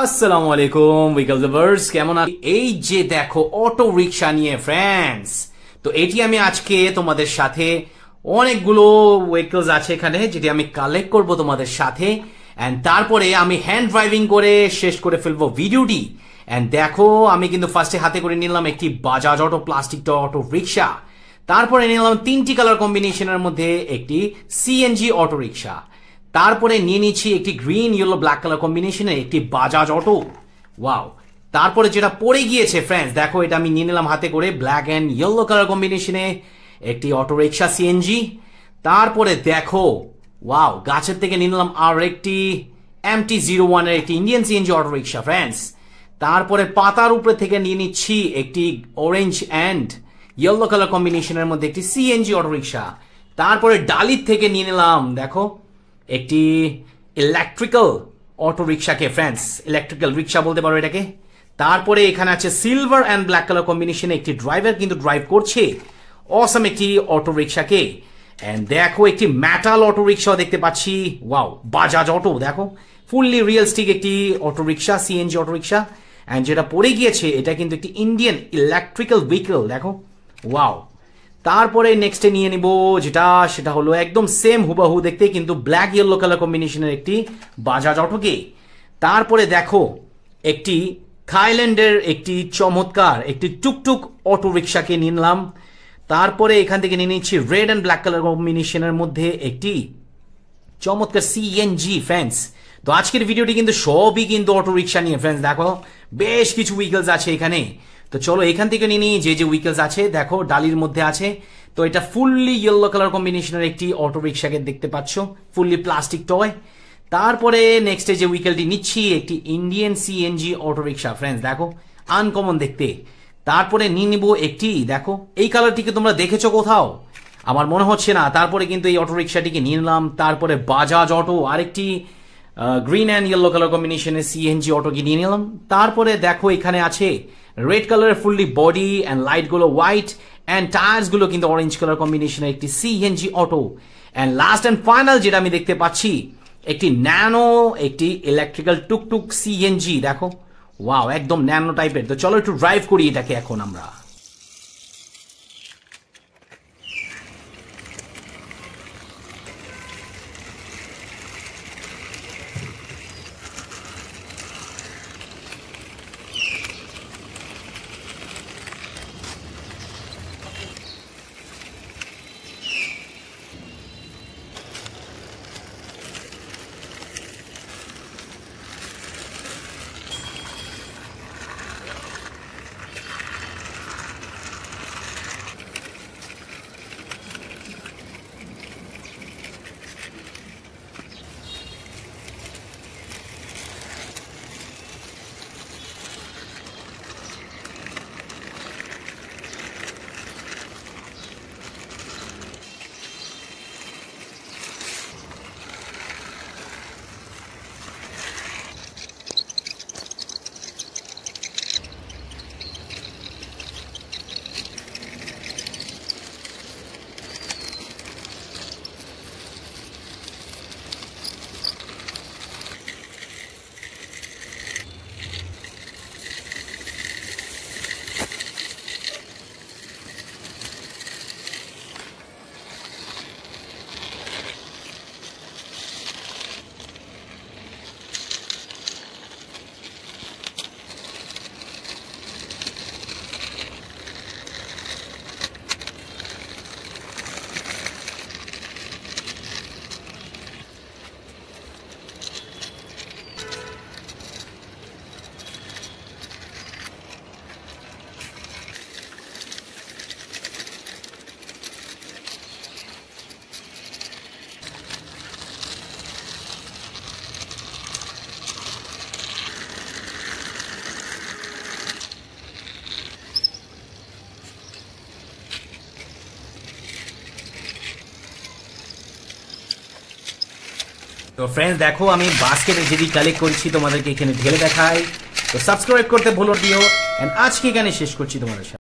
আসসালামু আলাইকুম উইকেল লাভার্স, কেমন আছেন? এই যে দেখো অটো রিকশা নিয়ে ফ্রেন্ডস, তো এটি আমি আজকে তোমাদের সাথে অনেকগুলো ভেহিকলস আছে এখানে যেটি আমি কালেক্ট করব তোমাদের সাথে, এন্ড তারপরে আমি হ্যান্ড ড্রাইভিং করে শেষ করে ফেলবো ভিডিওটি। এন্ড দেখো আমি কিন্তু ফার্স্টে হাতে করে নিলাম একটি Bajaj auto plastic auto rickshaw, তারপরে নিলাম তিনটি কালার কম্বিনেশনের মধ্যে একটি সিএনজি অটো রিকশা, তারপরে নিয়ে নিচ্ছি একটি গ্রিন ইয়েলো ব্ল্যাক কালার কম্বিনেশনে একটি বাজাজ অটো। ওয়াও, তারপরে যেটা পড়ে গিয়েছে ফ্রেন্ডস দেখো, এটা আমি নিয়ে নিলাম হাতে করে ব্ল্যাক এন্ড ইয়েলো কালার কম্বিনেশনে একটি অটো রিকশা সিএনজি। তারপরে দেখো ওয়াও, গাছের থেকে নিয়ে নিলাম আর একটি MT-01 এর একটি Indian CNG auto rickshaw friends. তারপরে পাতার উপরে থেকে নিয়ে নিচ্ছি একটি অরেঞ্জ এন্ড ইয়েলো কালার কম্বিনেশনের মধ্যে একটি সিএনজি অটো রিকশা। তারপরে ডালির থেকে নিয়ে নিলাম দেখো একটি ইলেকট্রিক্যাল অটো রিক্সাকে ফ্রেন্ডস, ইলেকট্রিক্যাল রিক্সা বলতে পারো এটাকে। তারপরে এখানে আছে সিলভার অ্যান্ড ব্ল্যাক কালার কম্বিনেশনে একটি ড্রাইভার কিন্তু ড্রাইভ করছে অসাম একটি অটো রিক্সাকে। এন্ড দেখো একটি মেটাল অটো রিক্সাও দেখতে পাচ্ছি, ওয়াও বাজাজ অটো, দেখো ফুললি রিয়েলিস্টিক একটি auto rickshaw CNG auto rickshaw. And যেটা পড়ে গিয়েছে এটা কিন্তু একটি ইন্ডিয়ান ইলেকট্রিক্যাল ভেহিকল, দেখো ওয়াও। তারপরে নেক্সটে নিয়ে নিব সেটা হলো একদম সেম হুবাহু দেখতে কিন্তু ব্ল্যাক ইয়েলো কালার কম্বিনেশনের একটি বাজাজ অটোকে। তারপরে দেখো একটি থাইল্যান্ডের একটি চমৎকার একটি টুকটুক অটো রিক্সাকে নিলাম। তারপরে এখান থেকে নিয়ে নিচ্ছি রেড অ্যান্ড ব্ল্যাক কালার কম্বিনেশনের মধ্যে একটি চমৎকার সিএনজি ফ্রেন্ডস। তো আজকের ভিডিওটি কিন্তু সবই কিন্তু অটো রিক্সা নিয়ে ফ্রেন্ডস, দেখো বেশ কিছু ভেহিকলস আছে এখানে। তো চলো এখান থেকে নিয়ে নিই যে ভেহিকলস আছে, দেখো ডালির মধ্যে আছে। তো এটা ফুললি ইয়েলো কালার কম্বিনেশনের একটি অটো রিক্সাকে দেখতে পাচ্ছ, ফুললি প্লাস্টিক টয়। তারপরে নেক্সটে যে ভেহিকলটি নিচ্ছি একটি ইন্ডিয়ান সিএনজি অটো রিক্সা ফ্রেন্ডস, দেখো আনকমন দেখতে। তারপরে নিয়ে নিব একটি, দেখো এই কালারটিকে তোমরা দেখেছো কোথাও? আমার মনে হচ্ছে না। তারপরে কিন্তু এই অটো রিক্সাটিকে নিয়ে নিলাম। তারপরে বাজাজ অটো আরেকটি গ্রিন অ্যান্ড ইয়েলো কালার কম্বিনেশনের সিএনজি অটোকে নিয়ে নিলাম। তারপরে দেখো এখানে আছে রেড কালারের ফুললি বডি অ্যান্ড লাইট গুলো হোয়াইট অ্যান্ড টায়ার্স গুলো কিন্তু অরেঞ্জ কালার কম্বিনেশনের একটি CNG auto. And last and final যেটা আমি দেখতে পাচ্ছি একটি ন্যানো একটি ইলেকট্রিক্যাল টুকটুক সিএনজি, দেখো ওয়াও একদম ন্যানো টাইপের। তো চলো একটু ড্রাইভ করি এটাকে এখন আমরা। তো ফ্রেন্ডস দেখো আমি বাস্কেটে যেটি কালেক্ট করেছি তোমাদেরকে এখানে ঢেলে দেখাই। তো সাবস্ক্রাইব করতে ভুলো দিও। এন্ড আজকে এখানে শেষ করছি তোমাদের সাথে।